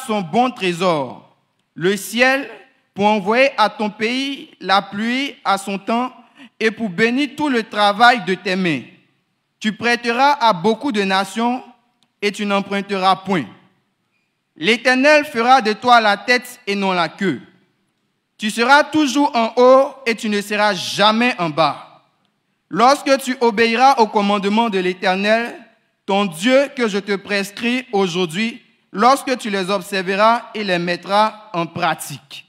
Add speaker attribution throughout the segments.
Speaker 1: son bon trésor, le ciel, pour envoyer à ton pays la pluie à son temps et pour bénir tout le travail de tes mains. Tu prêteras à beaucoup de nations et tu n'emprunteras point. L'Éternel fera de toi la tête et non la queue. Tu seras toujours en haut et tu ne seras jamais en bas. Lorsque tu obéiras au commandement de l'Éternel, ton Dieu que je te prescris aujourd'hui, lorsque tu les observeras et les mettras en pratique.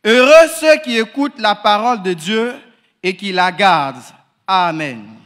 Speaker 1: Heureux ceux qui écoutent la parole de Dieu et qui la gardent. Amen.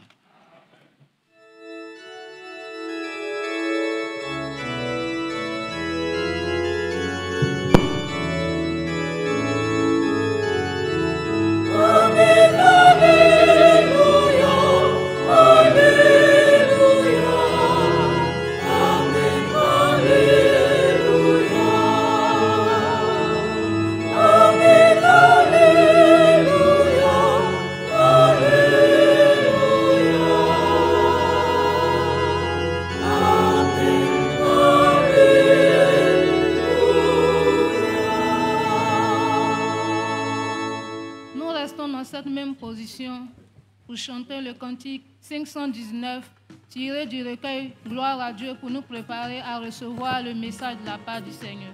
Speaker 2: Pour chanter le cantique 519 tiré du recueil Gloire à Dieu pour nous préparer à recevoir le message de la part du Seigneur.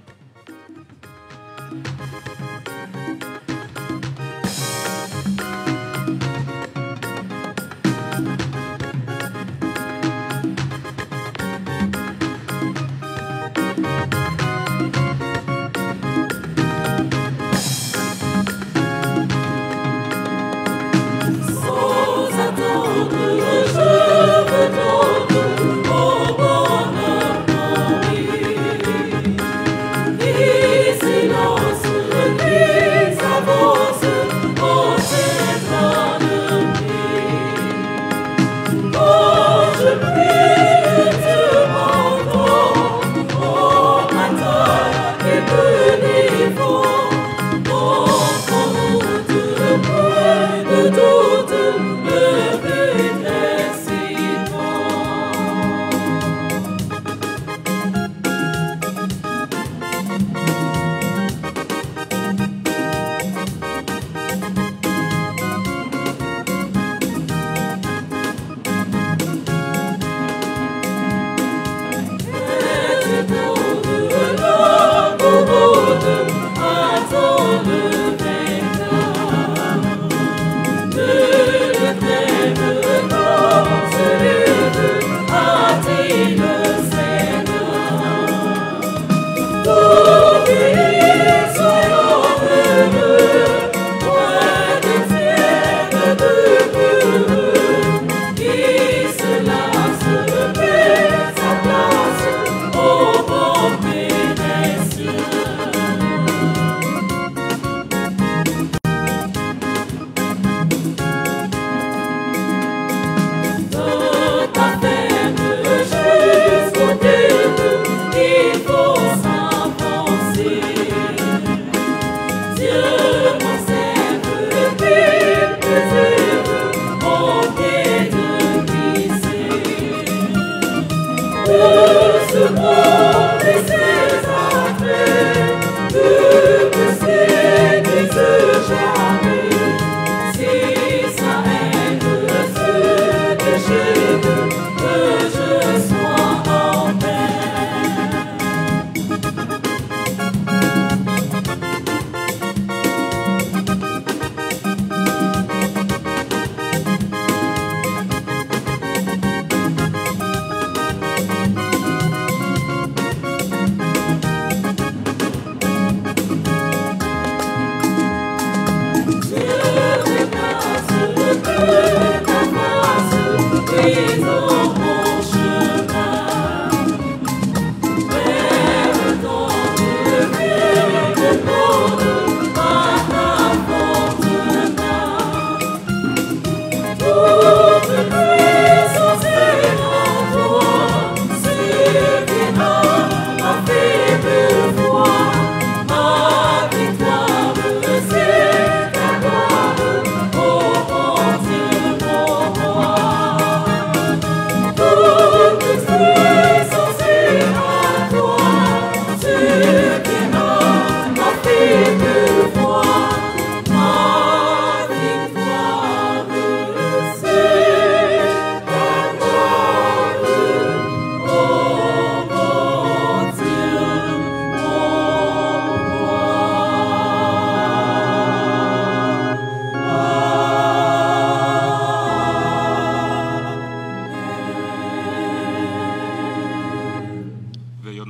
Speaker 3: Il faut savoir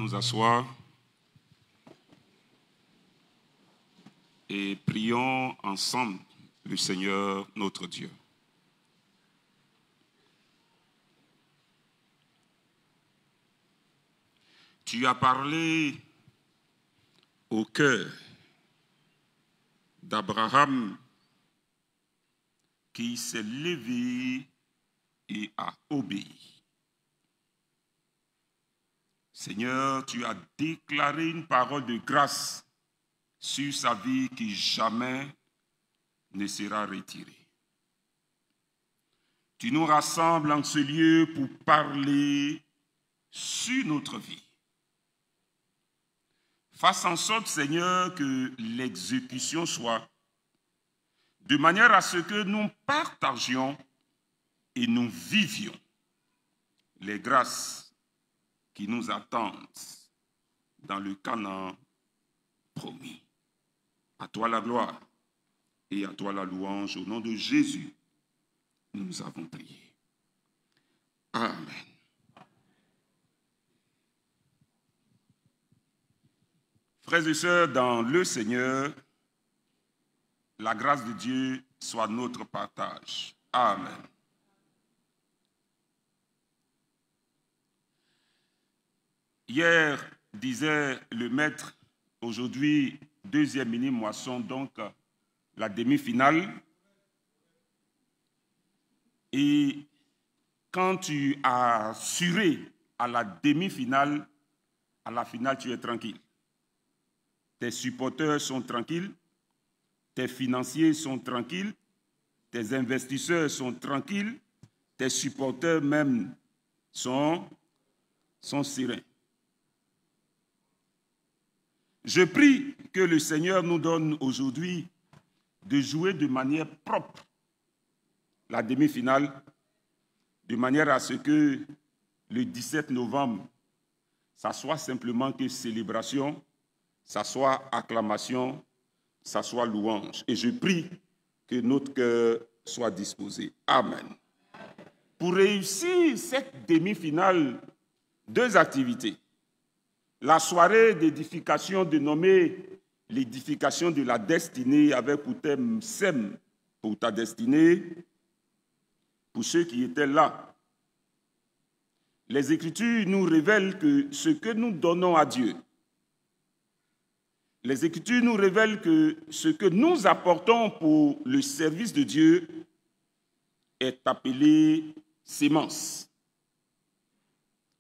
Speaker 3: nous asseoir et prions ensemble le Seigneur notre Dieu. Tu as parlé au cœur d'Abraham qui s'est levé et a obéi. Seigneur, tu as déclaré une parole de grâce sur sa vie qui jamais ne sera retirée. Tu nous rassembles en ce lieu pour parler sur notre vie. Fasse en sorte, Seigneur, que l'exécution soit de manière à ce que nous partagions et nous vivions les grâces qui nous attendent dans le Canaan promis. À toi la gloire et à toi la louange. Au nom de Jésus, nous avons prié. Amen. Frères et sœurs, dans le Seigneur, la grâce de Dieu soit notre partage. Amen. Hier, disait le maître, aujourd'hui, deuxième mini-moisson, donc la demi-finale. Et quand tu as assuré à la demi-finale, à la finale, tu es tranquille. Tes supporters sont tranquilles, tes financiers sont tranquilles, tes investisseurs sont tranquilles, tes supporters même sont sereins. Je prie que le Seigneur nous donne aujourd'hui de jouer de manière propre la demi-finale, de manière à ce que le 17 novembre, ça soit simplement que célébration, ça soit acclamation, ça soit louange. Et je prie que notre cœur soit disposé. Amen. Pour réussir cette demi-finale, deux activités. La soirée d'édification dénommée l'édification de la destinée avec pour thème Sème pour ta destinée, pour ceux qui étaient là. Les Écritures nous révèlent que ce que nous donnons à Dieu, les Écritures nous révèlent que ce que nous apportons pour le service de Dieu est appelé sémence.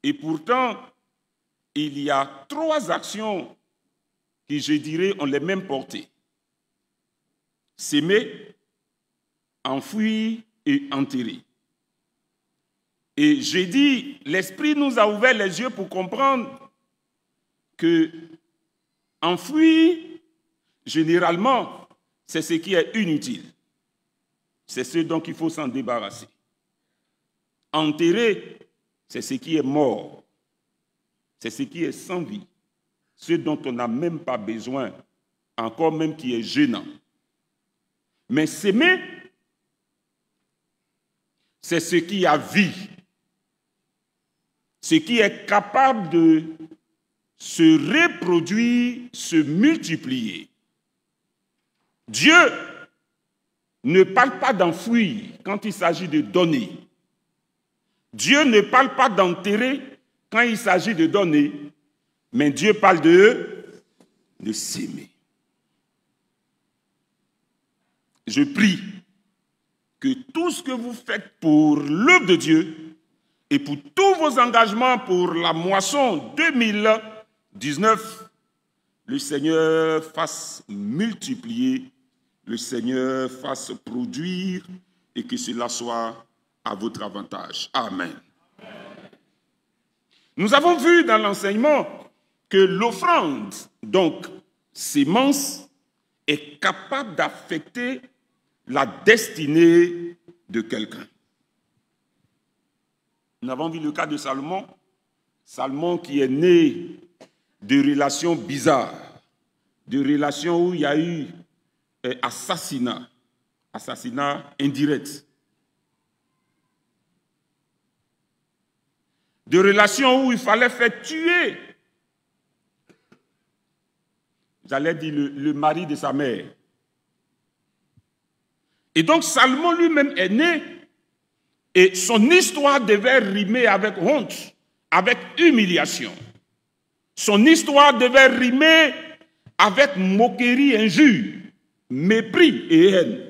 Speaker 3: Et pourtant, il y a trois actions qui, je dirais, ont les mêmes portées. S'aimer, enfouir et enterrer. Et j'ai dit, l'Esprit nous a ouvert les yeux pour comprendre que enfouir, généralement, c'est ce qui est inutile. C'est ce dont il faut s'en débarrasser. Enterrer, c'est ce qui est mort. C'est ce qui est sans vie. Ce dont on n'a même pas besoin, encore même qui est gênant. Mais s'aimer, c'est ce qui a vie. Ce qui est capable de se reproduire, se multiplier. Dieu ne parle pas d'enfouir quand il s'agit de donner. Dieu ne parle pas d'enterrer quand il s'agit de donner, mais Dieu parle de s'aimer. Je prie que tout ce que vous faites pour l'œuvre de Dieu et pour tous vos engagements pour la moisson 2019, le Seigneur fasse multiplier, le Seigneur fasse produire et que cela soit à votre avantage. Amen. Nous avons vu dans l'enseignement que l'offrande, donc sémence, est capable d'affecter la destinée de quelqu'un. Nous avons vu le cas de Salomon. Salomon qui est né de relations bizarres, de relations où il y a eu assassinat indirect. De relations où il fallait faire tuer j'allais dire le mari de sa mère. Et donc Salomon lui-même est né et son histoire devait rimer avec honte, avec humiliation. Son histoire devait rimer avec moquerie, injure, mépris et haine.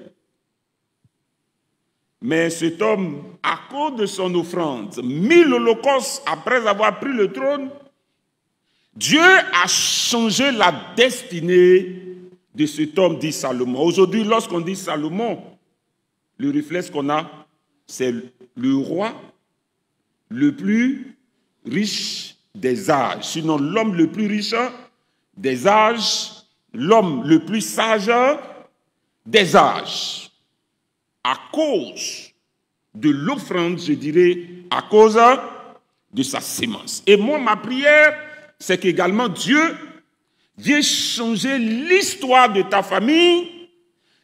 Speaker 3: Mais cet homme, à cause de son offrande, mis l'Holocauste après avoir pris le trône, Dieu a changé la destinée de cet homme dit Salomon. Aujourd'hui, lorsqu'on dit Salomon, le réflexe qu'on a, c'est le roi le plus riche des âges. Sinon, l'homme le plus riche des âges, l'homme le plus sage des âges. À cause de l'offrande, je dirais, à cause de sa sémence. Et moi, ma prière, c'est qu'également Dieu vient changer l'histoire de ta famille.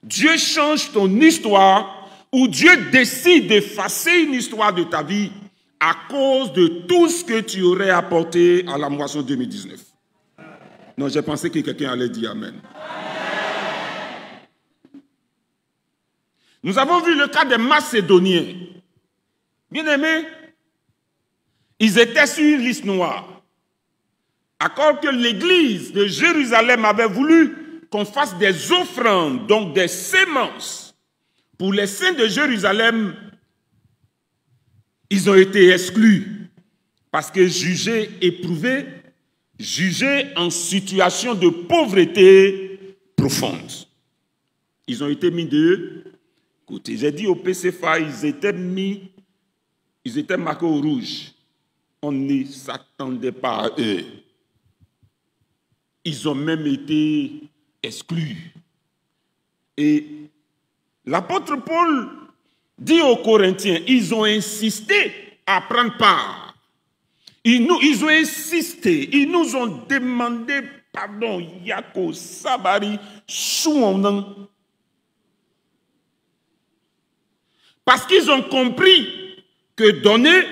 Speaker 3: Dieu change ton histoire, ou Dieu décide d'effacer une histoire de ta vie à cause de tout ce que tu aurais apporté à la moisson 2019. Non, j'ai pensé que quelqu'un allait dire Amen. Nous avons vu le cas des Macédoniens. Bien aimés, ils étaient sur une liste noire. À cause que l'église de Jérusalem avait voulu qu'on fasse des offrandes, donc des sémences, pour les saints de Jérusalem, ils ont été exclus parce que jugés éprouvés, jugés en situation de pauvreté profonde. Ils ont été mis de côté. J'ai dit au PCFA, ils étaient marqués au rouge. On ne s'attendait pas à eux. Ils ont même été exclus. Et l'apôtre Paul dit aux Corinthiens, ils ont insisté à prendre part. Ils ont insisté, ils nous ont demandé pardon, Yako Sabari Chouanan. Parce qu'ils ont compris que donner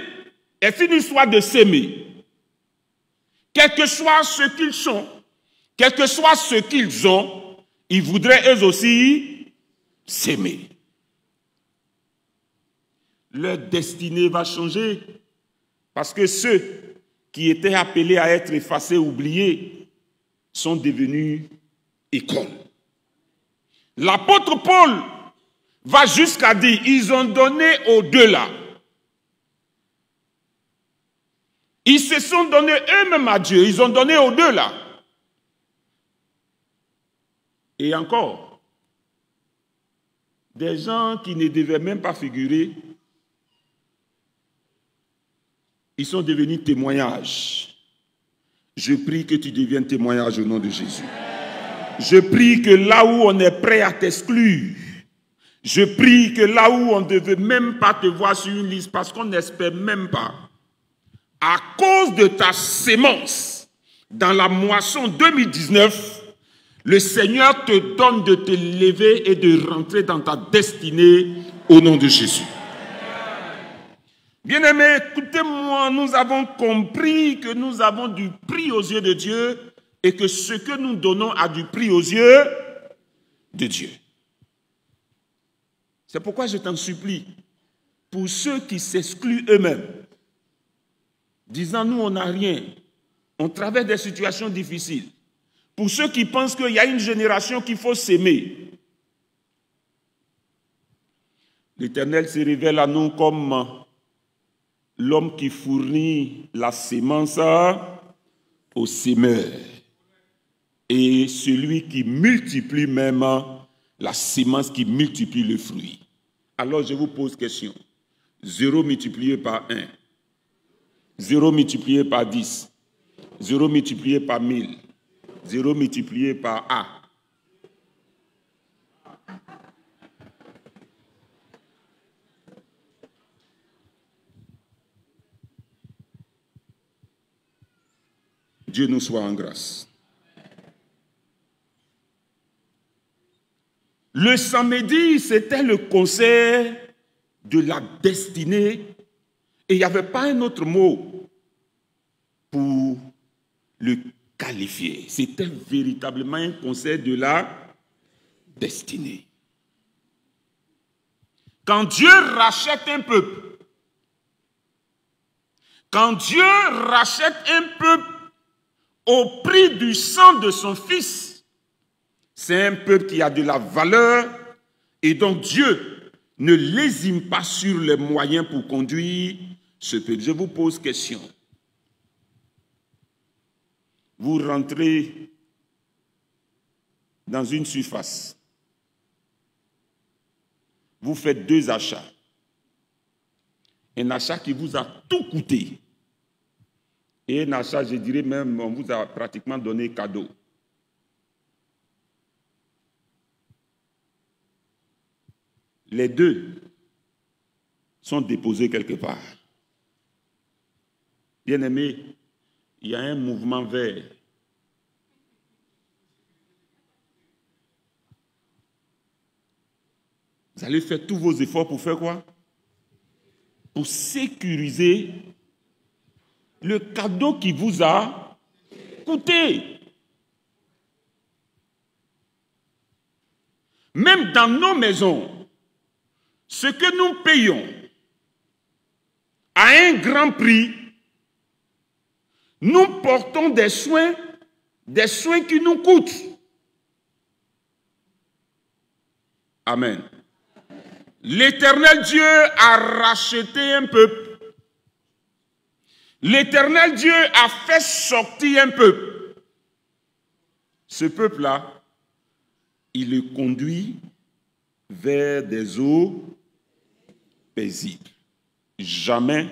Speaker 3: est une histoire de s'aimer. Quel que soit ce qu'ils sont, quel que soit ce qu'ils ont, ils voudraient eux aussi s'aimer. Leur destinée va changer parce que ceux qui étaient appelés à être effacés, oubliés, sont devenus écoles. L'apôtre Paul va jusqu'à dire, ils ont donné au-delà. Ils se sont donnés eux-mêmes à Dieu, ils ont donné au-delà. Et encore, des gens qui ne devaient même pas figurer, ils sont devenus témoignages. Je prie que tu deviennes témoignage au nom de Jésus. Je prie que là où on est prêt à t'exclure, je prie que là où on ne devait même pas te voir sur une liste parce qu'on n'espère même pas, à cause de ta sémence dans la moisson 2019, le Seigneur te donne de te lever et de rentrer dans ta destinée au nom de Jésus. Bien-aimés, écoutez-moi, nous avons compris que nous avons du prix aux yeux de Dieu et que ce que nous donnons a du prix aux yeux de Dieu. C'est pourquoi je t'en supplie, pour ceux qui s'excluent eux-mêmes, disant nous on n'a rien, on traverse des situations difficiles, pour ceux qui pensent qu'il y a une génération qu'il faut s'aimer, l'Éternel se révèle à nous comme l'homme qui fournit la sémence au semeur et celui qui multiplie même la sémence qui multiplie le fruit. Alors je vous pose question. 0 multiplié par 1, 0 multiplié par 10, 0 multiplié par 1000, 0 multiplié par A. Dieu nous soit en grâce. Le samedi, c'était le concert de la destinée et il n'y avait pas un autre mot pour le qualifié. C'était véritablement un conseil de la destinée. Quand Dieu rachète un peuple, quand Dieu rachète un peuple au prix du sang de son Fils, c'est un peuple qui a de la valeur et donc Dieu ne lésine pas sur les moyens pour conduire ce peuple. Je vous pose question. Vous rentrez dans une surface. Vous faites 2 achats. Un achat qui vous a tout coûté. Et un achat, je dirais même, on vous a pratiquement donné cadeau. Les 2 sont déposés quelque part. Bien-aimés, il y a un mouvement vert. Vous allez faire tous vos efforts pour faire quoi? Pour sécuriser le cadeau qui vous a coûté. Même dans nos maisons, ce que nous payons à un grand prix, nous portons des soins qui nous coûtent. Amen. L'Éternel Dieu a racheté un peuple. L'Éternel Dieu a fait sortir un peuple. Ce peuple-là, il le conduit vers des eaux paisibles. Jamais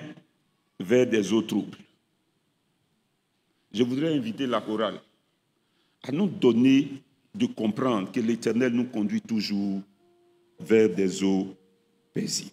Speaker 3: vers des eaux troubles. Je voudrais inviter la chorale à nous donner de comprendre que l'Éternel nous conduit toujours vers des eaux paisibles.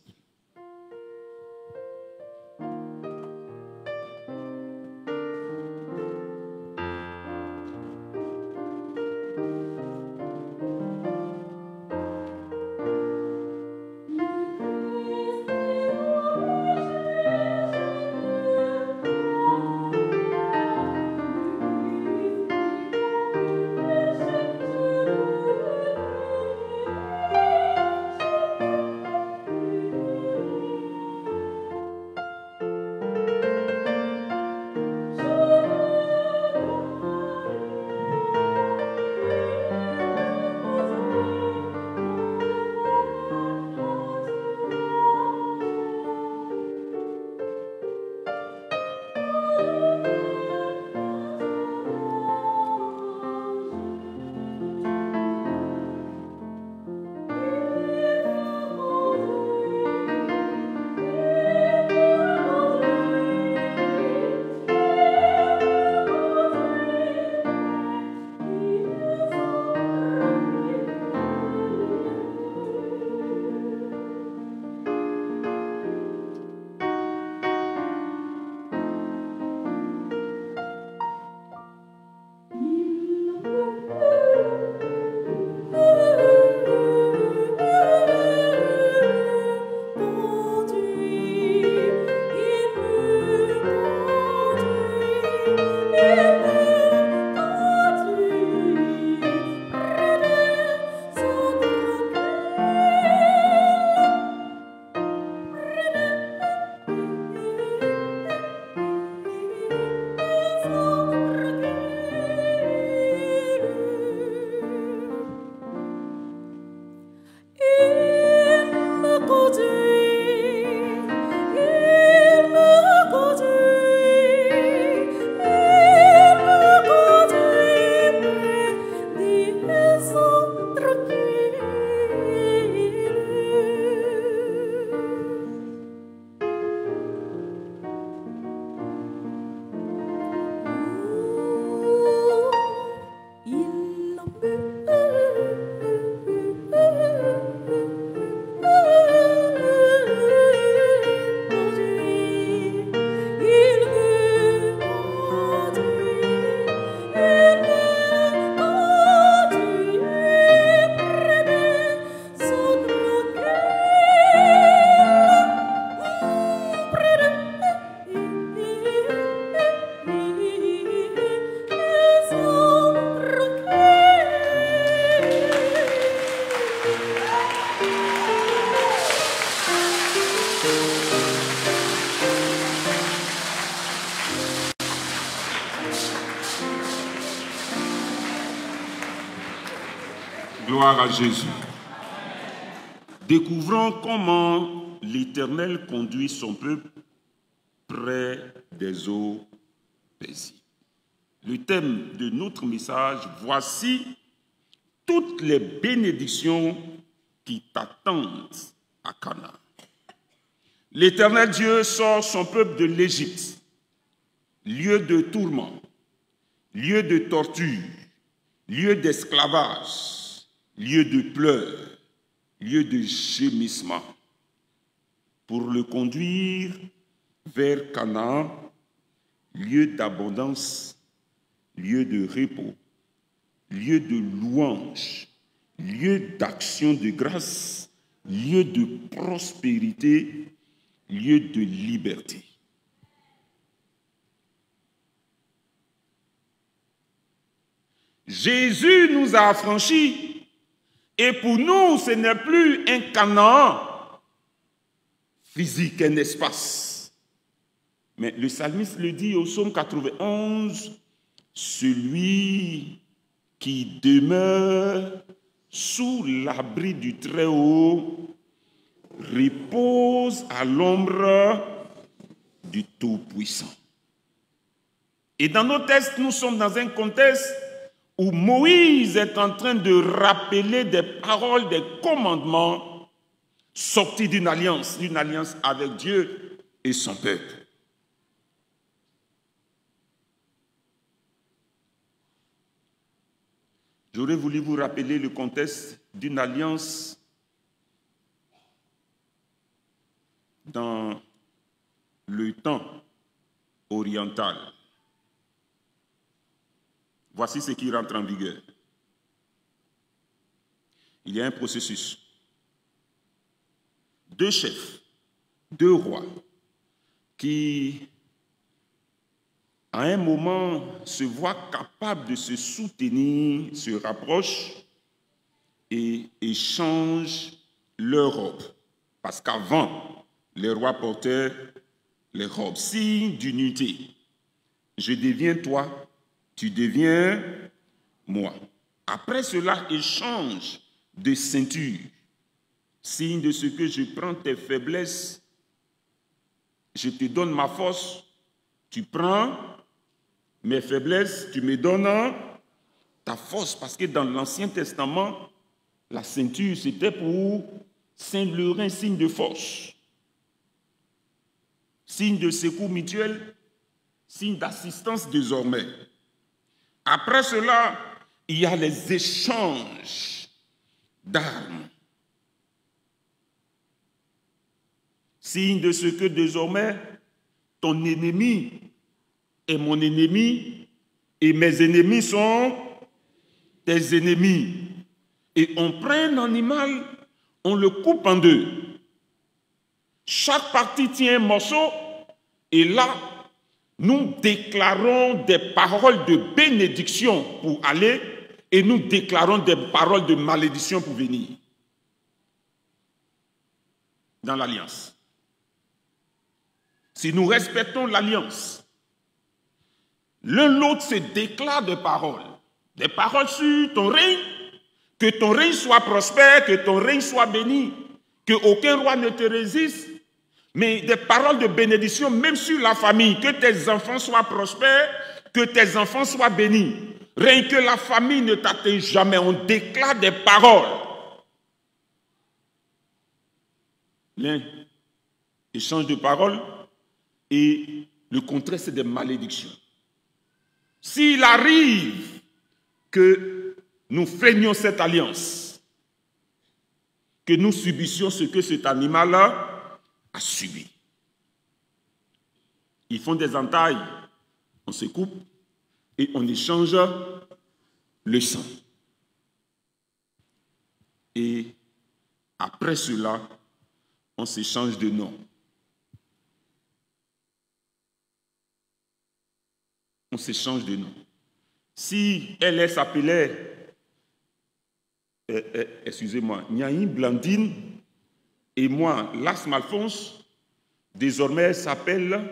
Speaker 3: Gloire à Jésus. Découvrons comment l'Éternel conduit son peuple près des eaux paisibles. Le thème de notre message, voici toutes les bénédictions qui t'attendent à Canaan. L'Éternel Dieu sort son peuple de l'Égypte, lieu de tourment, lieu de torture, lieu d'esclavage, lieu de pleurs, lieu de gémissement, pour le conduire vers Canaan, lieu d'abondance, lieu de repos, lieu de louange, lieu d'action de grâce, lieu de prospérité, lieu de liberté. Jésus nous a affranchis et pour nous, ce n'est plus un Canaan physique, un espace. Mais le psalmiste le dit au psaume 91, celui qui demeure sous l'abri du Très-Haut repose à l'ombre du Tout-Puissant. Et dans nos textes, nous sommes dans un contexte où Moïse est en train de rappeler des paroles, des commandements sortis d'une alliance avec Dieu et son peuple. J'aurais voulu vous rappeler le contexte d'une alliance dans le temps oriental. Voici ce qui rentre en vigueur. Il y a un processus. 2 chefs, 2 rois, qui, à un moment, se voient capables de se soutenir, se rapprochent et échangent leurs robes. Parce qu'avant, les rois portaient les robes, signe d'unité. Je deviens toi, tu deviens moi. Après cela, échange de ceinture, signe de ce que je prends tes faiblesses, je te donne ma force, tu prends mes faiblesses, tu me donnes ta force. Parce que dans l'Ancien Testament, la ceinture, c'était pour ceindre le rein, signe de force, signe de secours mutuel, signe d'assistance désormais. Après cela, il y a les échanges d'armes. Signe de ce que désormais, ton ennemi est mon ennemi et mes ennemis sont tes ennemis. Et on prend un animal, on le coupe en 2. Chaque partie tient un morceau et là, nous déclarons des paroles de bénédiction pour aller et nous déclarons des paroles de malédiction pour venir dans l'alliance. Si nous respectons l'alliance, l'un l'autre se déclare des paroles sur ton règne, que ton règne soit prospère, que ton règne soit béni, que aucun roi ne te résiste, mais des paroles de bénédiction même sur la famille, que tes enfants soient prospères, que tes enfants soient bénis. Rien que la famille ne t'atteigne jamais, on déclare des paroles. L'un échange de paroles et le contraire, c'est des malédictions. S'il arrive que nous freinions cette alliance, que nous subissions ce que cet animal-là a subi. Ils font des entailles, on se coupe et on échange le sang. Et après cela, on s'échange de nom. On s'échange de nom. Si elle s'appelait, excusez-moi, Niaïm Blandine, et moi, Las Malphonse, désormais elle s'appelle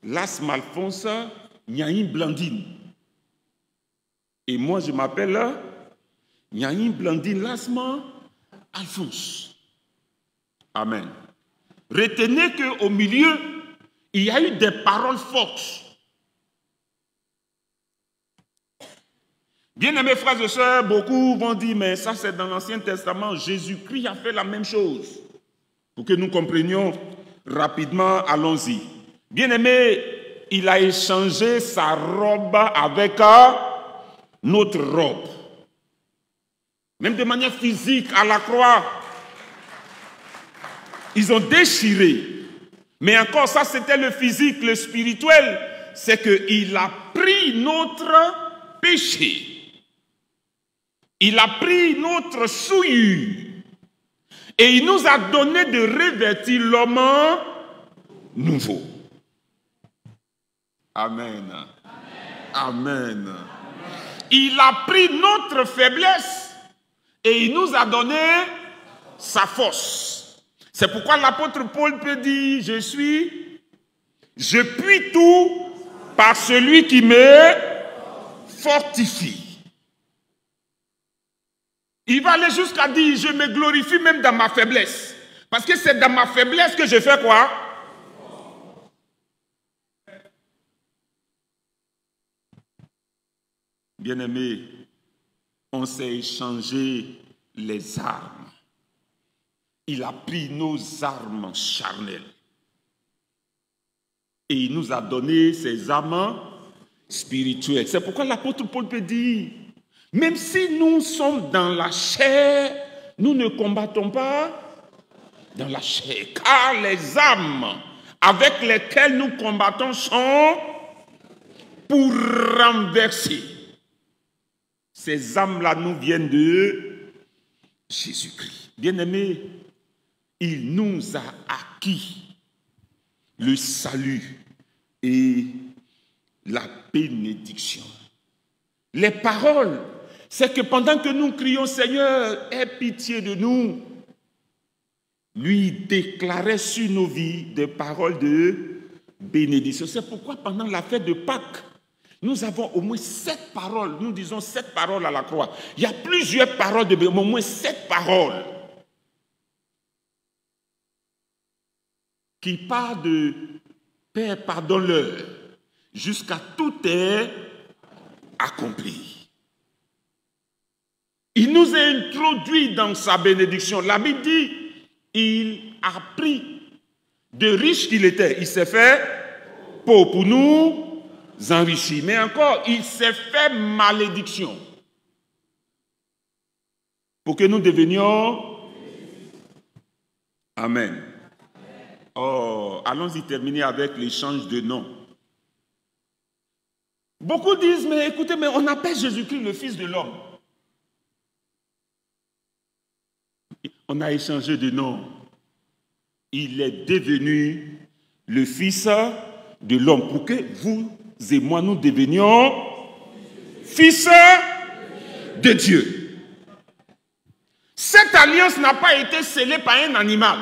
Speaker 3: Las Malphonse Niaïm Blandine. Et moi, je m'appelle Nyaïm Blandine Lasman, Alphonse. Amen. Retenez qu'au milieu, il y a eu des paroles fortes. Bien-aimés frères et sœurs, beaucoup vont dire, mais ça c'est dans l'Ancien Testament, Jésus-Christ a fait la même chose. Pour que nous comprenions rapidement, allons-y. Bien-aimé, il a échangé sa robe avec notre robe. Même de manière physique, à la croix, ils ont déchiré. Mais encore, ça c'était le physique, le spirituel, c'est qu'il a pris notre péché. Il a pris notre souillure. Et il nous a donné de revêtir l'homme nouveau. Amen. Amen. Amen. Il a pris notre faiblesse et il nous a donné sa force. C'est pourquoi l'apôtre Paul peut dire, je puis tout par celui qui me fortifie. Il va aller jusqu'à dire, je me glorifie même dans ma faiblesse. Parce que c'est dans ma faiblesse que je fais quoi? Bien-aimés, on s'est échangé les armes. Il a pris nos armes charnelles. Et il nous a donné ses armes spirituelles. C'est pourquoi l'apôtre Paul peut dire, même si nous sommes dans la chair, nous ne combattons pas dans la chair. Car les armes avec lesquelles nous combattons sont pour renverser. Ces âmes-là nous viennent de Jésus-Christ. Bien-aimés, il nous a acquis le salut et la bénédiction. Les paroles, c'est que pendant que nous crions « Seigneur, aie pitié de nous », lui déclarait sur nos vies des paroles de bénédiction. C'est pourquoi pendant la fête de Pâques, nous avons au moins 7 paroles. Nous disons 7 paroles à la croix. Il y a plusieurs paroles de bénédiction, mais au moins 7 paroles qui parlent de « Père, pardonne-leur » jusqu'à tout est accompli. Il nous a introduits dans sa bénédiction. La Bible dit, il a pris de riche qu'il était. Il s'est fait pauvre pour nous enrichir. Mais encore, il s'est fait malédiction pour que nous devenions. Amen. Oh, allons-y terminer avec l'échange de noms. Beaucoup disent, mais écoutez, mais on appelle Jésus-Christ le Fils de l'homme. On a échangé de nom. Il est devenu le Fils de l'homme pour que vous et moi, nous devenions fils de Dieu. Cette alliance n'a pas été scellée par un animal.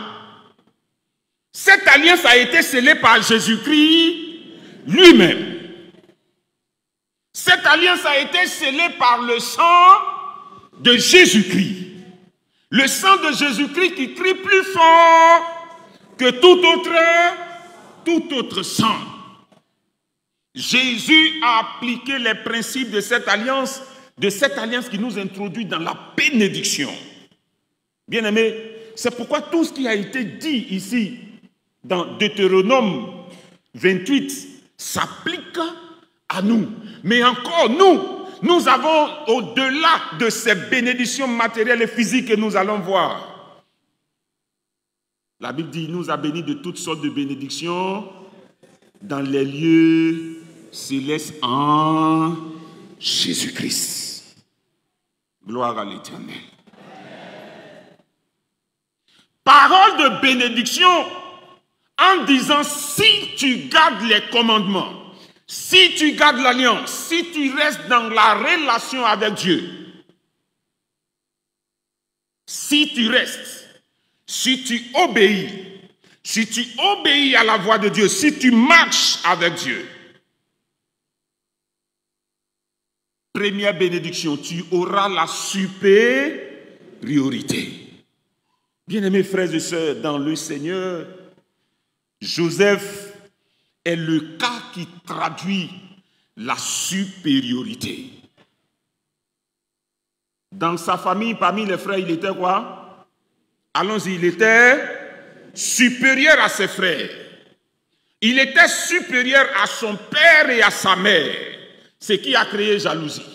Speaker 3: Cette alliance a été scellée par Jésus-Christ lui-même. Cette alliance a été scellée par le sang de Jésus-Christ. Le sang de Jésus-Christ qui crie plus fort que tout autre sang. Jésus a appliqué les principes de cette alliance qui nous introduit dans la bénédiction. Bien-aimés, c'est pourquoi tout ce qui a été dit ici dans Deutéronome 28 s'applique à nous. Mais encore nous avons au-delà de ces bénédictions matérielles et physiques que nous allons voir. La Bible dit, il nous a bénis de toutes sortes de bénédictions dans les lieux célestes en Jésus-Christ. Gloire à l'Éternel. Parole de bénédiction en disant, si tu gardes les commandements, si tu gardes l'alliance, si tu restes dans la relation avec Dieu, si tu restes, si tu obéis à la voix de Dieu, si tu marches avec Dieu, première bénédiction, tu auras la supériorité. Bien-aimés frères et sœurs, dans le Seigneur, Joseph est le cas qui traduit la supériorité. Dans sa famille, parmi les frères, il était quoi? Allons-y, il était supérieur à ses frères. Il était supérieur à son père et à sa mère, ce qui a créé jalousie.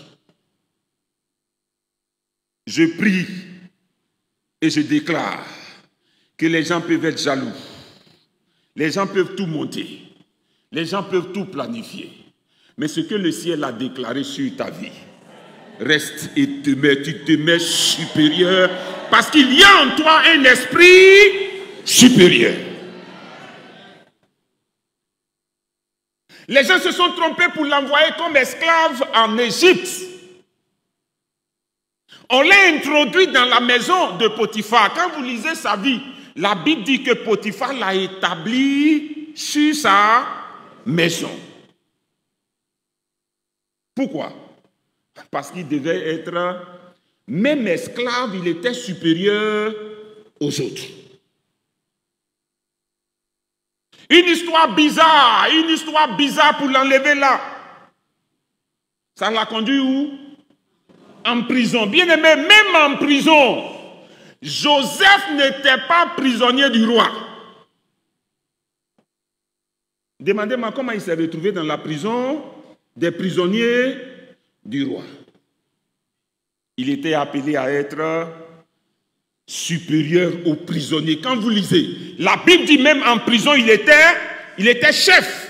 Speaker 3: Je prie et je déclare que les gens peuvent être jaloux. Les gens peuvent tout monter. Les gens peuvent tout planifier. Mais ce que le ciel a déclaré sur ta vie, reste et demeure, tu demeures supérieur parce qu'il y a en toi un esprit supérieur. Les gens se sont trompés pour l'envoyer comme esclave en Égypte. On l'a introduit dans la maison de Potiphar. Quand vous lisez sa vie, la Bible dit que Potiphar l'a établi sur sa maison. Pourquoi? Parce qu'il devait être, même esclave, il était supérieur aux autres. Une histoire bizarre pour l'enlever là. Ça l'a conduit où? En prison. Bien aimé, même en prison, Joseph n'était pas prisonnier du roi. Demandez-moi comment il s'est retrouvé dans la prison des prisonniers du roi. Il était appelé à être supérieur aux prisonniers. Quand vous lisez, la Bible dit même en prison, il était chef.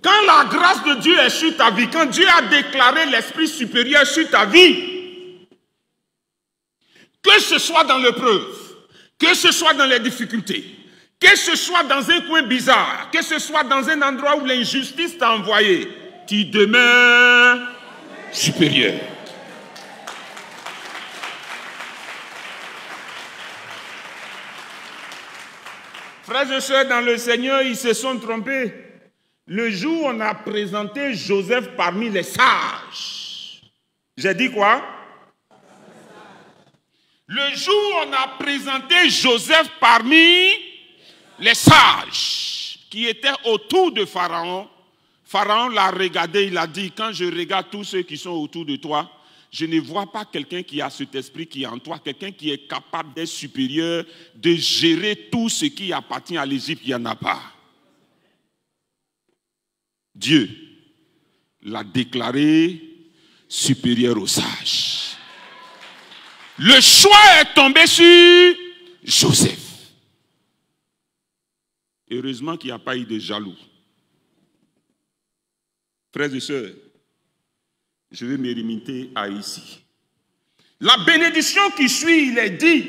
Speaker 3: Quand la grâce de Dieu est sur ta vie, quand Dieu a déclaré l'esprit supérieur sur ta vie, que ce soit dans l'épreuve, que ce soit dans les difficultés, que ce soit dans un coin bizarre, que ce soit dans un endroit où l'injustice t'a envoyé, tu demeures supérieur. Frères et sœurs dans le Seigneur, ils se sont trompés. Le jour où on a présenté Joseph parmi les sages, j'ai dit quoi? Le jour où on a présenté Joseph parmi les sages qui étaient autour de Pharaon, Pharaon l'a regardé, il a dit, quand je regarde tous ceux qui sont autour de toi, je ne vois pas quelqu'un qui a cet esprit qui est en toi, quelqu'un qui est capable d'être supérieur, de gérer tout ce qui appartient à l'Égypte, il n'y en a pas. Dieu l'a déclaré supérieur aux sages. Le choix est tombé sur Joseph. Heureusement qu'il n'y a pas eu de jaloux. Frères et sœurs, je vais me limiter à ici. La bénédiction qui suit, il est dit,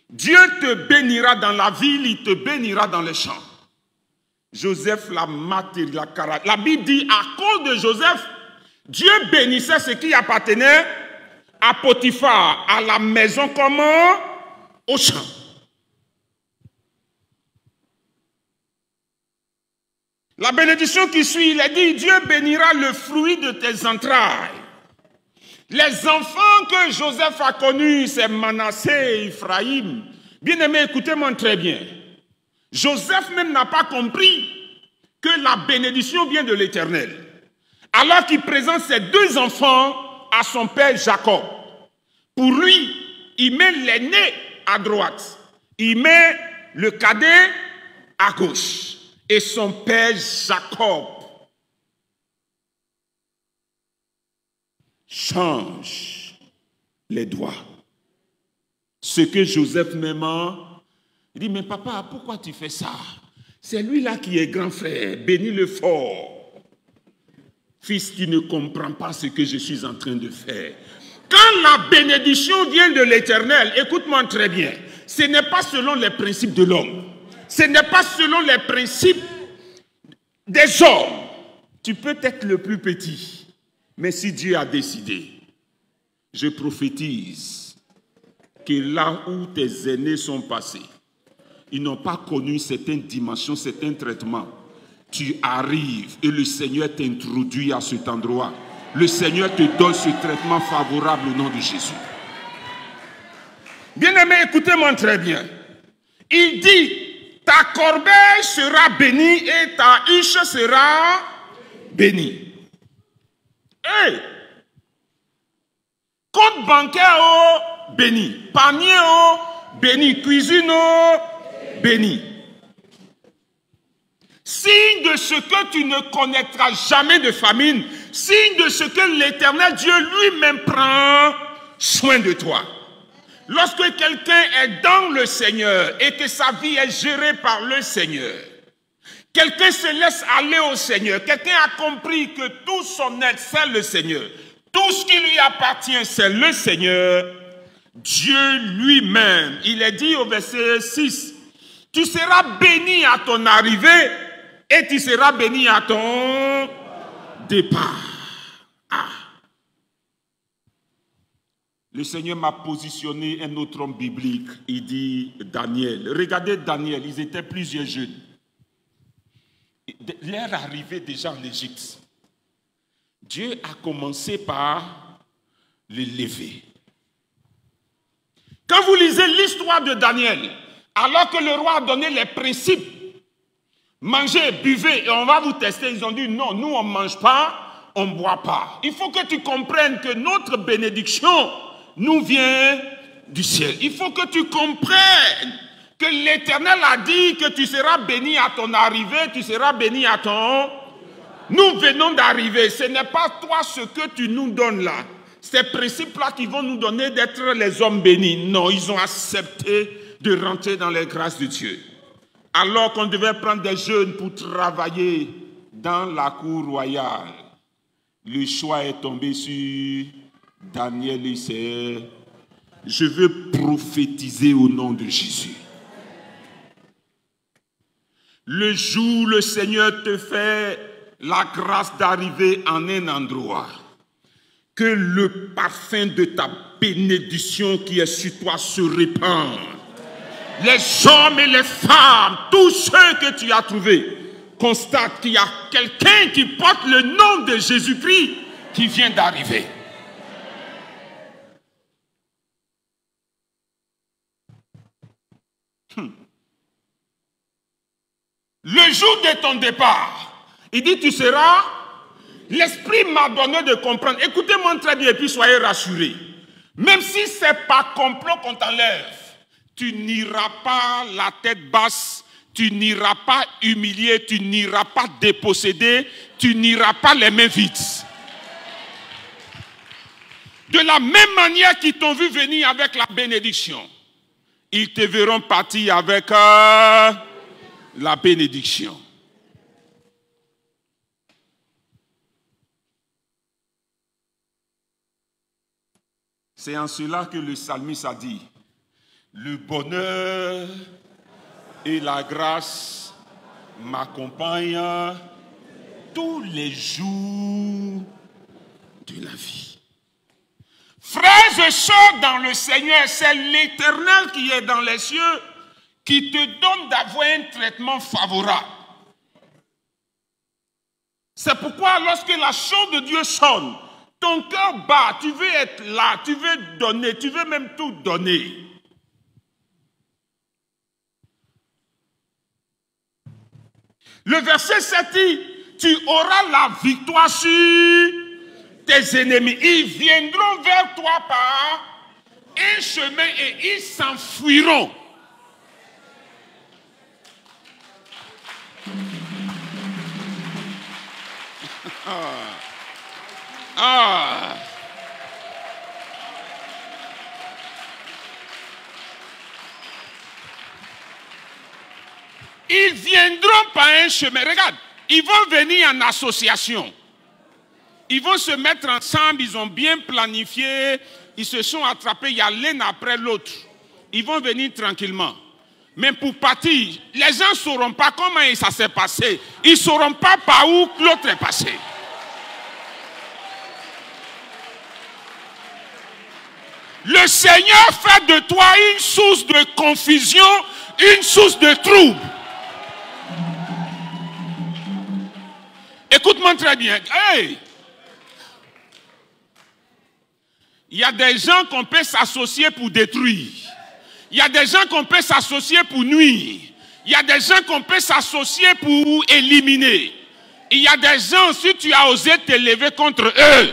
Speaker 3: Dieu te bénira dans la ville, il te bénira dans les champs. Joseph l'a matérialisé. La Bible dit, à cause de Joseph, Dieu bénissait ce qui appartenait à Potiphar, à la maison comme au champ. La bénédiction qui suit, il est dit, Dieu bénira le fruit de tes entrailles. Les enfants que Joseph a connus, c'est Manassé et Ephraïm. Bien-aimés, écoutez-moi très bien. Joseph même n'a pas compris que la bénédiction vient de l'Éternel. Alors qu'il présente ses deux enfants à son père Jacob. Pour lui, il met l'aîné à droite. Il met le cadet à gauche. Et son père Jacob change les doigts. Ce que Joseph m'aime, il dit, mais papa, pourquoi tu fais ça? C'est lui-là qui est grand frère, bénis-le fort. Fils, tu ne comprends pas ce que je suis en train de faire. Quand la bénédiction vient de l'Éternel, écoute-moi très bien, ce n'est pas selon les principes de l'homme. Ce n'est pas selon les principes des hommes. Tu peux être le plus petit, mais si Dieu a décidé, je prophétise que là où tes aînés sont passés, ils n'ont pas connu certaines dimensions, certains traitements. tu arrives et le Seigneur t'introduit à cet endroit. Le Seigneur te donne ce traitement favorable au nom de Jésus. Bien-aimé, écoutez-moi très bien. Il dit, ta corbeille sera bénie et ta huche sera bénie. Hey! Compte bancaire, oh, béni. Panier, oh, béni. Cuisine, oh, béni. Signe de ce que tu ne connaîtras jamais de famine. Signe de ce que l'Éternel Dieu lui-même prend soin de toi. Lorsque quelqu'un est dans le Seigneur et que sa vie est gérée par le Seigneur, quelqu'un se laisse aller au Seigneur, quelqu'un a compris que tout son être, c'est le Seigneur. Tout ce qui lui appartient, c'est le Seigneur. Dieu lui-même, il est dit au verset 6, tu seras béni à ton arrivée et tu seras béni à ton départ. Ah. Le Seigneur m'a positionné un autre homme biblique, il dit Daniel. Regardez Daniel, ils étaient plusieurs jeunes. Leur arrivée déjà en Égypte, Dieu a commencé par les lever. Quand vous lisez l'histoire de Daniel, alors que le roi a donné les principes, mangez, buvez et on va vous tester, ils ont dit non, nous on ne mange pas, on ne boit pas. Il faut que tu comprennes que notre bénédiction nous vient du ciel. Il faut que tu comprennes que l'Éternel a dit que tu seras béni à ton arrivée, tu seras béni à ton... Nous venons d'arriver, ce n'est pas toi ce que tu nous donnes là. Ces principes-là qui vont nous donner d'être les hommes bénis. Non, ils ont accepté de rentrer dans les grâces de Dieu. Alors qu'on devait prendre des jeunes pour travailler dans la cour royale, le choix est tombé sur Daniel et c'est « Je veux prophétiser au nom de Jésus ». Le jour où le Seigneur te fait la grâce d'arriver en un endroit, que le parfum de ta bénédiction qui est sur toi se répand. Les hommes et les femmes, tous ceux que tu as trouvés, constatent qu'il y a quelqu'un qui porte le nom de Jésus-Christ qui vient d'arriver. Le jour de ton départ, il dit tu seras, l'Esprit m'a donné de comprendre. Écoutez-moi très bien et puis soyez rassurés. Même si ce n'est pas complot qu'on t'enlève, tu n'iras pas la tête basse, tu n'iras pas humilié, tu n'iras pas dépossédé, tu n'iras pas les mains vides. De la même manière qu'ils t'ont vu venir avec la bénédiction, ils te verront partir avec la bénédiction. C'est en cela que le psalmiste a dit, le bonheur et la grâce m'accompagnent tous les jours de la vie. Frères et sœurs dans le Seigneur, c'est l'Éternel qui est dans les cieux qui te donne d'avoir un traitement favorable. C'est pourquoi lorsque la chose de Dieu sonne, ton cœur bat, tu veux être là, tu veux donner, tu veux même tout donner. Le verset 7 dit, tu auras la victoire sur tes ennemis. Ils viendront vers toi par un chemin et ils s'enfuiront. Ils viendront par un chemin. Regarde, ils vont venir en association. Ils vont se mettre ensemble, ils ont bien planifié, ils se sont attrapés, il y a l'un après l'autre. Ils vont venir tranquillement. Mais pour partir, les gens ne sauront pas comment ça s'est passé. Ils ne sauront pas par où l'autre est passé. Le Seigneur fait de toi une source de confusion, une source de trouble. Écoute-moi très bien. Hey! Il y a des gens qu'on peut s'associer pour détruire. Il y a des gens qu'on peut s'associer pour nuire. Il y a des gens qu'on peut s'associer pour éliminer. Il y a des gens, si tu as osé t'élever contre eux,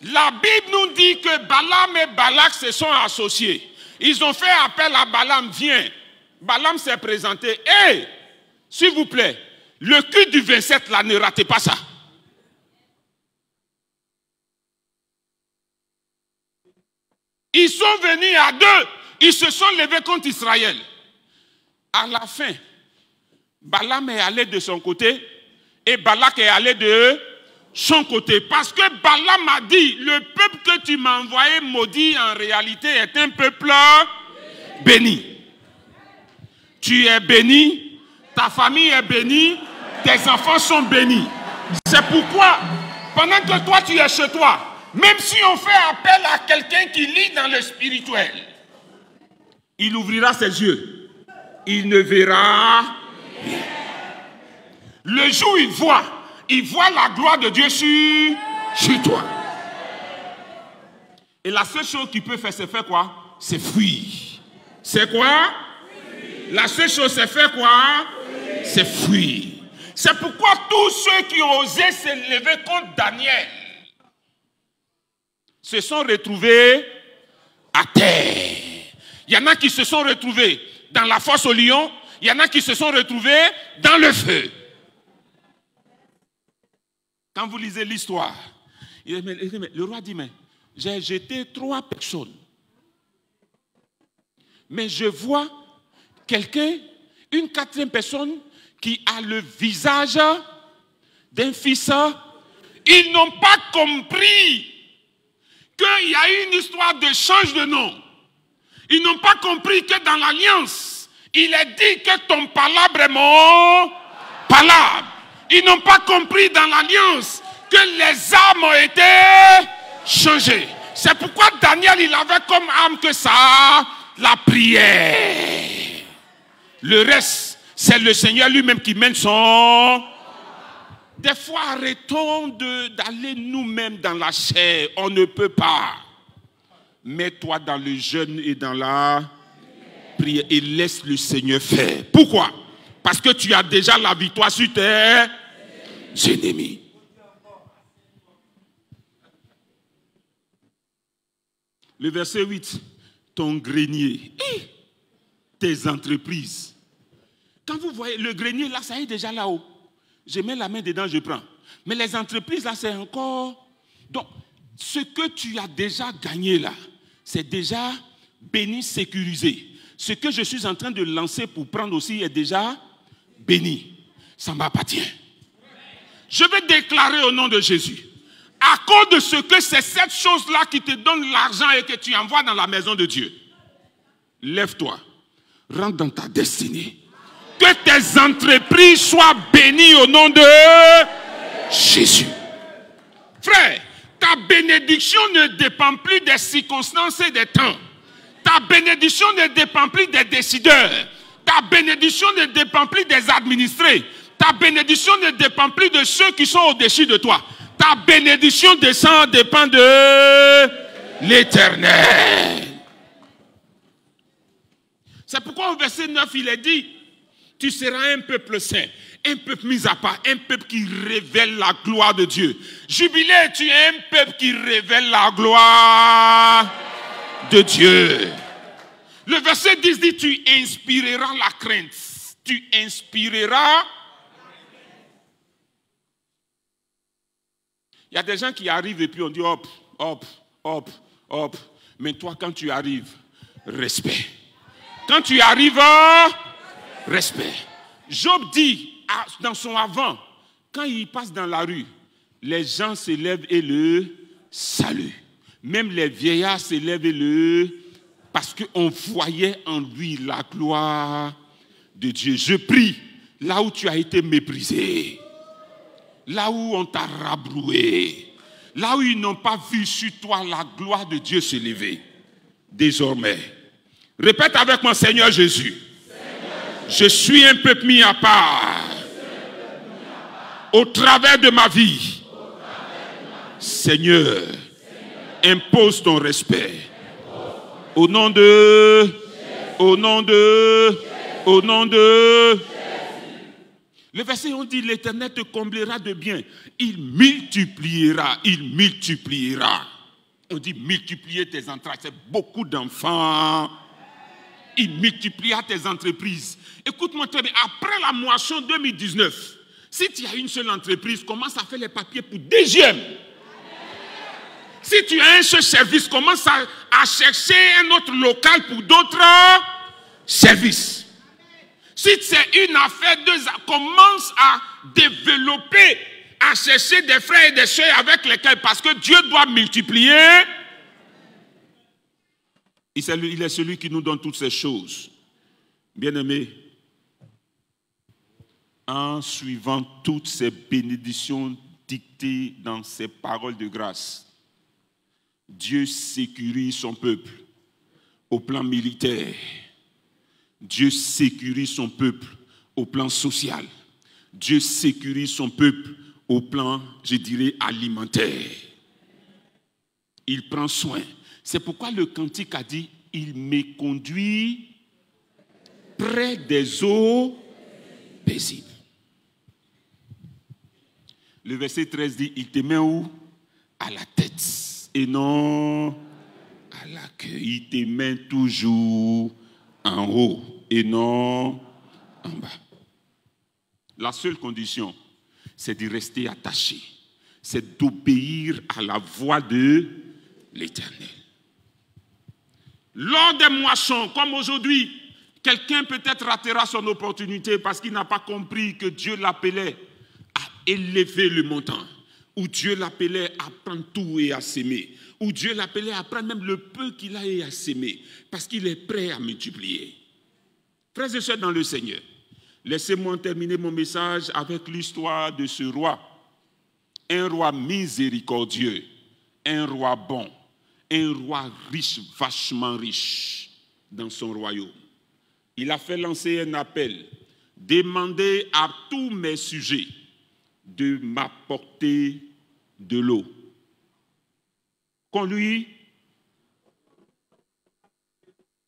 Speaker 3: la Bible nous dit que Balaam et Balak se sont associés. Ils ont fait appel à Balaam, viens. Balaam s'est présenté. Hé, s'il vous plaît, le culte du 27 là, ne ratez pas ça. Ils sont venus à deux. Ils se sont levés contre Israël. À la fin, Balaam est allé de son côté et Balak est allé de son côté. Parce que Balaam a dit, le peuple que tu m'as envoyé maudit en réalité est un peuple béni. Tu es béni, ta famille est bénie, tes enfants sont bénis. C'est pourquoi, pendant que toi tu es chez toi, même si on fait appel à quelqu'un qui lit dans le spirituel, il ouvrira ses yeux. Il ne verra rien. Le jour où il voit la gloire de Dieu sur toi. Et la seule chose qu'il peut faire, c'est faire quoi? C'est fuir. C'est quoi? La seule chose, c'est faire quoi? C'est fuir. C'est pourquoi tous ceux qui ont osé s'élever contre Daniel se sont retrouvés à terre. Il y en a qui se sont retrouvés dans la fosse au lion. Il y en a qui se sont retrouvés dans le feu. Quand vous lisez l'histoire, le roi dit, mais j'ai jeté 3 personnes. Mais je vois quelqu'un, une 4e personne qui a le visage d'un fils. Ils n'ont pas compris qu'il y a une histoire de change de nom. Ils n'ont pas compris que dans l'alliance, il est dit que ton palabre est mon palabre. Ils n'ont pas compris dans l'alliance que les âmes ont été changées. C'est pourquoi Daniel, il avait comme âme que ça, la prière. Le reste, c'est le Seigneur lui-même qui mène son... Des fois, arrêtons d'aller nous-mêmes dans la chair. On ne peut pas. Mets-toi dans le jeûne et dans la prière et laisse le Seigneur faire. Pourquoi? Parce que tu as déjà la victoire sur tes ennemis. Le verset 8. Ton grenier, tes entreprises. Quand vous voyez le grenier, là, ça est déjà là-haut. Je mets la main dedans, je prends. Mais les entreprises, là, c'est encore... Donc, ce que tu as déjà gagné, là, c'est déjà béni, sécurisé. Ce que je suis en train de lancer pour prendre aussi est déjà béni. Ça m'appartient. Je vais déclarer au nom de Jésus. À cause de ce que c'est cette chose-là qui te donne l'argent et que tu envoies dans la maison de Dieu. Lève-toi. Rentre dans ta destinée. Que tes entreprises soient bénies au nom de Jésus. Frère, ta bénédiction ne dépend plus des circonstances et des temps. Ta bénédiction ne dépend plus des décideurs. Ta bénédiction ne dépend plus des administrés. Ta bénédiction ne dépend plus de ceux qui sont au-dessus de toi. Ta bénédiction dépend de l'Éternel. C'est pourquoi au verset 9, il est dit, tu seras un peuple saint, un peuple mis à part, un peuple qui révèle la gloire de Dieu. Jubilé, tu es un peuple qui révèle la gloire de Dieu. Le verset 10 dit, tu inspireras la crainte. Tu inspireras. Il y a des gens qui arrivent et puis on dit hop, hop, hop, hop. Mais toi, quand tu arrives, respect. Quand tu arrives, respect. Job dit dans son avant, quand il passe dans la rue, les gens se lèvent et le saluent. Même les vieillards se lèvent et le... Parce qu'on voyait en lui la gloire de Dieu. Je prie, là où tu as été méprisé, là où on t'a rabroué, là où ils n'ont pas vu sur toi la gloire de Dieu se lever, désormais, Répète avec moi, Seigneur Jésus. Je suis un peuple mis à part. Au travers de ma vie. Seigneur, impose ton respect. Au nom de... Le verset, on dit, l'Éternel te comblera de bien. Il multipliera. On dit multiplier tes entrailles. C'est beaucoup d'enfants. Il multipliera tes entreprises. Écoute-moi très bien. Après la moisson 2019, si tu as une seule entreprise, commence à faire les papiers pour deuxième. Si tu as un seul service, commence à chercher un autre local pour d'autres services. Si c'est une affaire, commence à développer, à chercher des frères et des sœurs avec lesquels, parce que Dieu doit multiplier. Il est celui qui nous donne toutes ces choses. Bien-aimés, en suivant toutes ces bénédictions dictées dans ces paroles de grâce, Dieu sécurise son peuple au plan militaire. Dieu sécurise son peuple au plan social. Dieu sécurise son peuple au plan, je dirais, alimentaire. Il prend soin. C'est pourquoi le cantique a dit, il me conduit près des eaux paisibles. Le verset 13 dit, il te met où? À la tête et non à la queue. Il te met toujours en haut et non en bas. La seule condition, c'est de rester attaché. C'est d'obéir à la voix de l'Éternel. Lors des moissons, comme aujourd'hui, quelqu'un peut-être ratera son opportunité parce qu'il n'a pas compris que Dieu l'appelait à élever le montant, ou Dieu l'appelait à prendre tout et à s'aimer, ou Dieu l'appelait à prendre même le peu qu'il a et à s'aimer, parce qu'il est prêt à multiplier. Frères et sœurs dans le Seigneur, laissez-moi terminer mon message avec l'histoire de ce roi. Un roi miséricordieux, un roi bon, un roi riche, vachement riche dans son royaume. Il a fait lancer un appel, demander à tous mes sujets de m'apporter de l'eau. Qu'on lui,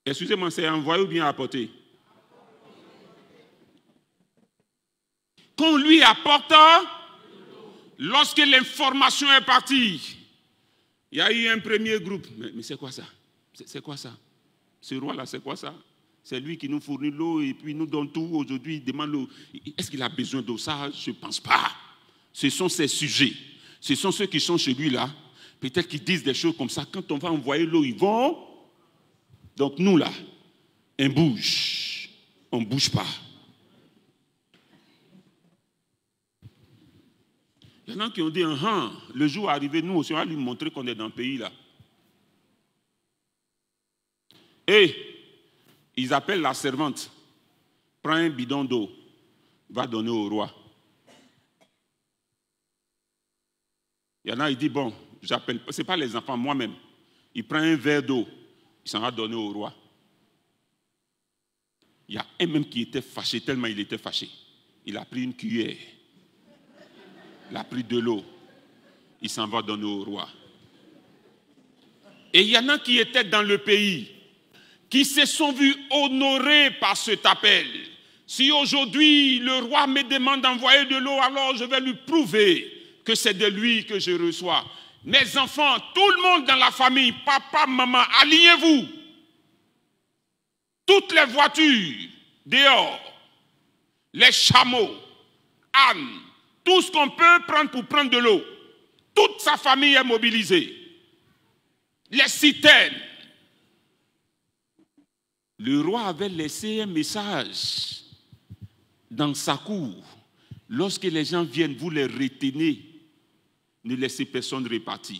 Speaker 3: excusez-moi, c'est envoyé ou bien apporter? Qu'on lui apporte, lorsque l'information est partie, il y a eu un premier groupe. Mais c'est quoi ça? C'est quoi ça? Ce roi-là, c'est quoi ça? C'est lui qui nous fournit l'eau et puis nous donne tout. Aujourd'hui, il demande l'eau. Est-ce qu'il a besoin d'eau? Ça, je ne pense pas. Ce sont ses sujets. Ce sont ceux qui sont chez lui là. Peut-être qu'ils disent des choses comme ça. Quand on va envoyer l'eau, ils vont. Donc nous là, on bouge. On ne bouge pas. Il y en a qui ont dit, le jour arrivé, nous aussi, on va lui montrer qu'on est dans le pays là. Et ils appellent la servante, prends un bidon d'eau, va donner au roi. Il y en a, il dit, bon, j'appelle, ce n'est pas les enfants, moi-même. Il prend un verre d'eau, il s'en va donner au roi. Il y a un même qui était fâché, tellement il était fâché. Il a pris une cuillère. Il a pris de l'eau, il s'en va donner au roi. Et il y en a qui étaient dans le pays, qui se sont vus honorés par cet appel. Si aujourd'hui le roi me demande d'envoyer de l'eau, alors je vais lui prouver que c'est de lui que je reçois. Mes enfants, tout le monde dans la famille, papa, maman, alignez-vous. Toutes les voitures dehors, les chameaux, ânes, tout ce qu'on peut prendre pour prendre de l'eau. Toute sa famille est mobilisée. Les citernes. Le roi avait laissé un message dans sa cour. Lorsque les gens viennent, vous les retenez. Ne laissez personne repartir.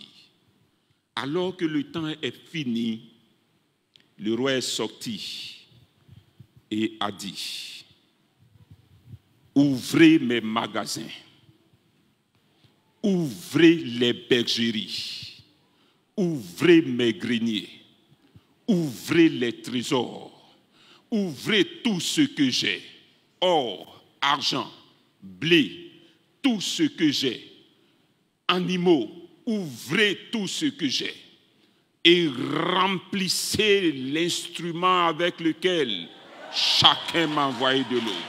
Speaker 3: Alors que le temps est fini, le roi est sorti et a dit, ouvrez mes magasins. Ouvrez les bergeries, ouvrez mes greniers, ouvrez les trésors, ouvrez tout ce que j'ai, or, argent, blé, tout ce que j'ai, animaux, ouvrez tout ce que j'ai et remplissez l'instrument avec lequel chacun m'a envoyé de l'eau.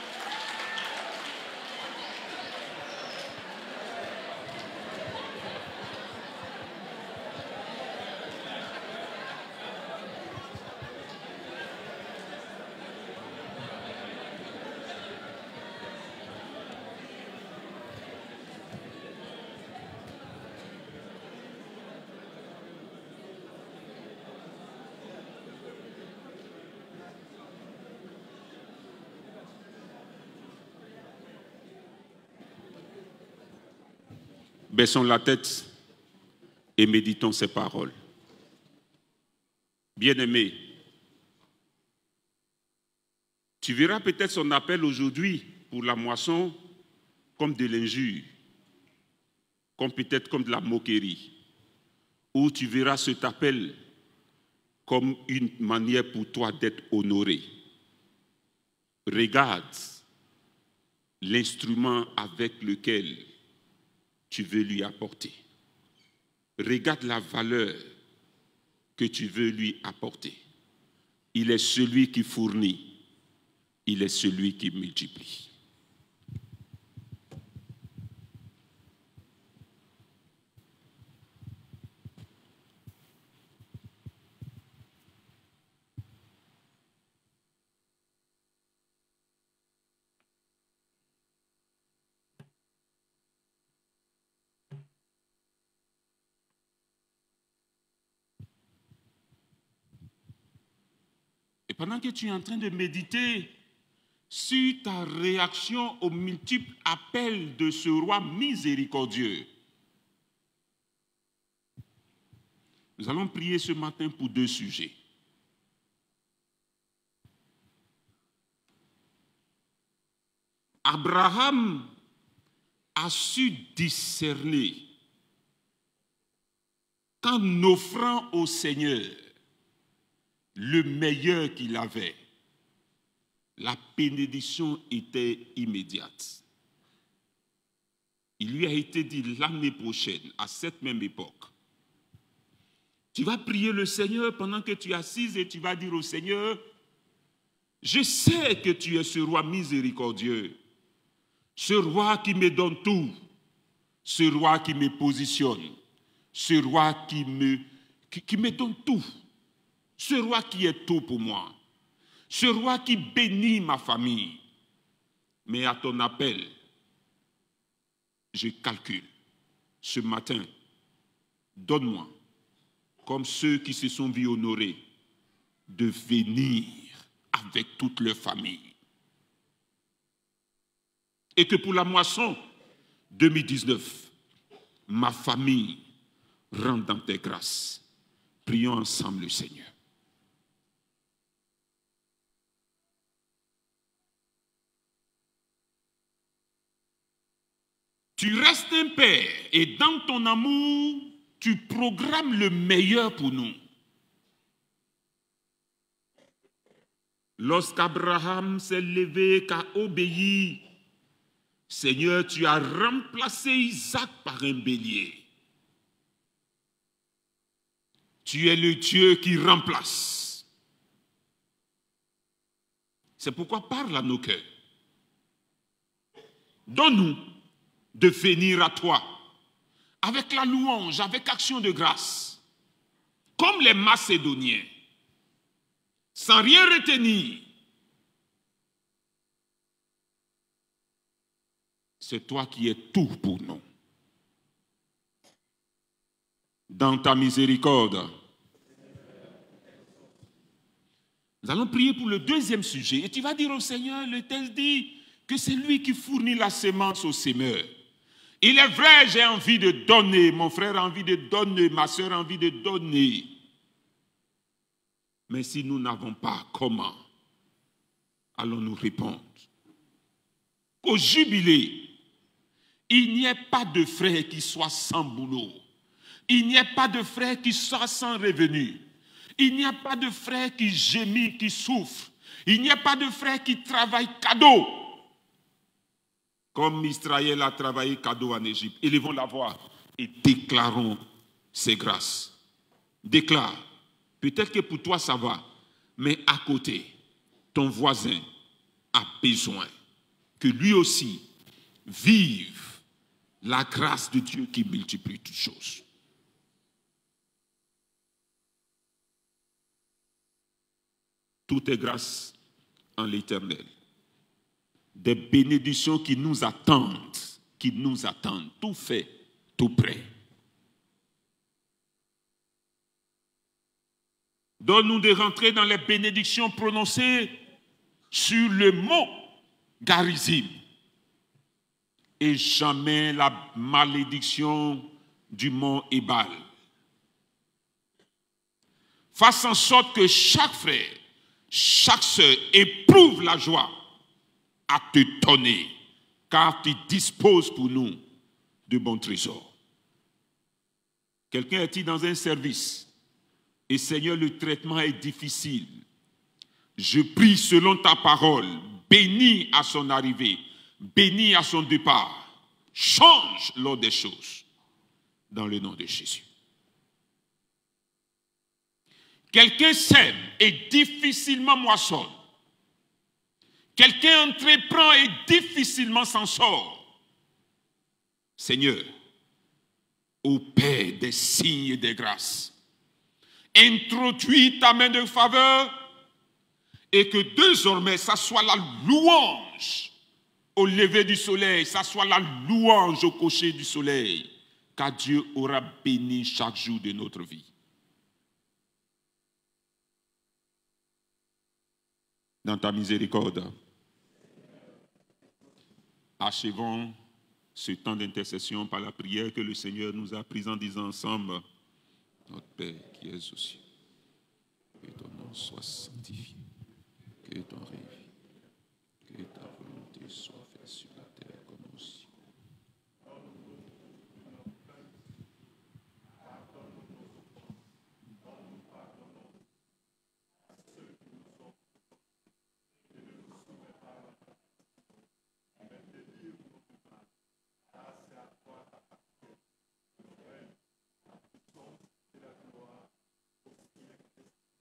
Speaker 3: Baissons la tête et méditons ces paroles. Bien-aimé, tu verras peut-être son appel aujourd'hui pour la moisson comme de l'injure, comme peut-être comme de la moquerie, ou tu verras cet appel comme une manière pour toi d'être honoré. Regarde l'instrument avec lequel tu veux lui apporter. Regarde la valeur que tu veux lui apporter. Il est celui qui fournit, il est celui qui multiplie. Et pendant que tu es en train de méditer sur ta réaction aux multiples appels de ce roi miséricordieux, nous allons prier ce matin pour deux sujets. Abraham a su discerner qu'en offrant au Seigneur le meilleur qu'il avait, la bénédiction était immédiate. Il lui a été dit l'année prochaine, à cette même époque, tu vas prier le Seigneur pendant que tu es assise et tu vas dire au Seigneur, je sais que tu es ce roi miséricordieux, ce roi qui me donne tout, ce roi qui me positionne, ce roi qui me donne tout. Ce roi qui est tout pour moi, ce roi qui bénit ma famille. Mais à ton appel, je calcule, ce matin, donne-moi, comme ceux qui se sont vus honorés, de venir avec toute leur famille. Et que pour la moisson 2019, ma famille rentre dans tes grâces. Prions ensemble le Seigneur. Tu restes un père et dans ton amour, tu programmes le meilleur pour nous. Lorsqu'Abraham s'est levé, qu'a obéi, Seigneur, tu as remplacé Isaac par un bélier. Tu es le Dieu qui remplace. C'est pourquoi parle à nos cœurs. Donne-nous de venir à toi avec la louange, avec action de grâce, comme les Macédoniens, sans rien retenir. C'est toi qui es tout pour nous. Dans ta miséricorde. Nous allons prier pour le deuxième sujet. Et tu vas dire au Seigneur, le texte dit que c'est lui qui fournit la sémence au semeur. Il est vrai, j'ai envie de donner, mon frère a envie de donner, ma soeur a envie de donner. Mais si nous n'avons pas, comment allons-nous répondre? Au jubilé, il n'y ait pas de frère qui soit sans boulot. Il n'y a pas de frère qui soit sans revenu. Il n'y a pas de frère qui gémit, qui souffre. Il n'y a pas de frère qui travaille cadeau, comme Israël a travaillé cadeau en Égypte. Élevons la voix et déclarons ses grâces. Déclare. Peut-être que pour toi ça va, mais à côté, ton voisin a besoin que lui aussi vive la grâce de Dieu qui multiplie toutes choses. Tout est grâce en l'Éternel. Des bénédictions qui nous attendent, tout fait, tout prêt. Donne-nous de rentrer dans les bénédictions prononcées sur le mont Garizim. Et jamais la malédiction du mont Ébal. Fasse en sorte que chaque frère, chaque sœur éprouve la joie à te donner, car tu disposes pour nous de bons trésors. Quelqu'un est-il dans un service et Seigneur, le traitement est difficile. Je prie selon ta parole, bénis à son arrivée, bénis à son départ. Change l'ordre des choses dans le nom de Jésus. Quelqu'un sème et difficilement moissonne. Quelqu'un entreprend et difficilement s'en sort. Seigneur, opère des signes et des grâces. Introduis ta main de faveur et que désormais, ça soit la louange au lever du soleil, ça soit la louange au coucher du soleil, car Dieu aura béni chaque jour de notre vie. Dans ta miséricorde, achevons ce temps d'intercession par la prière que le Seigneur nous a prise en disant ensemble, notre Père qui es aux cieux, que ton nom soit sanctifié.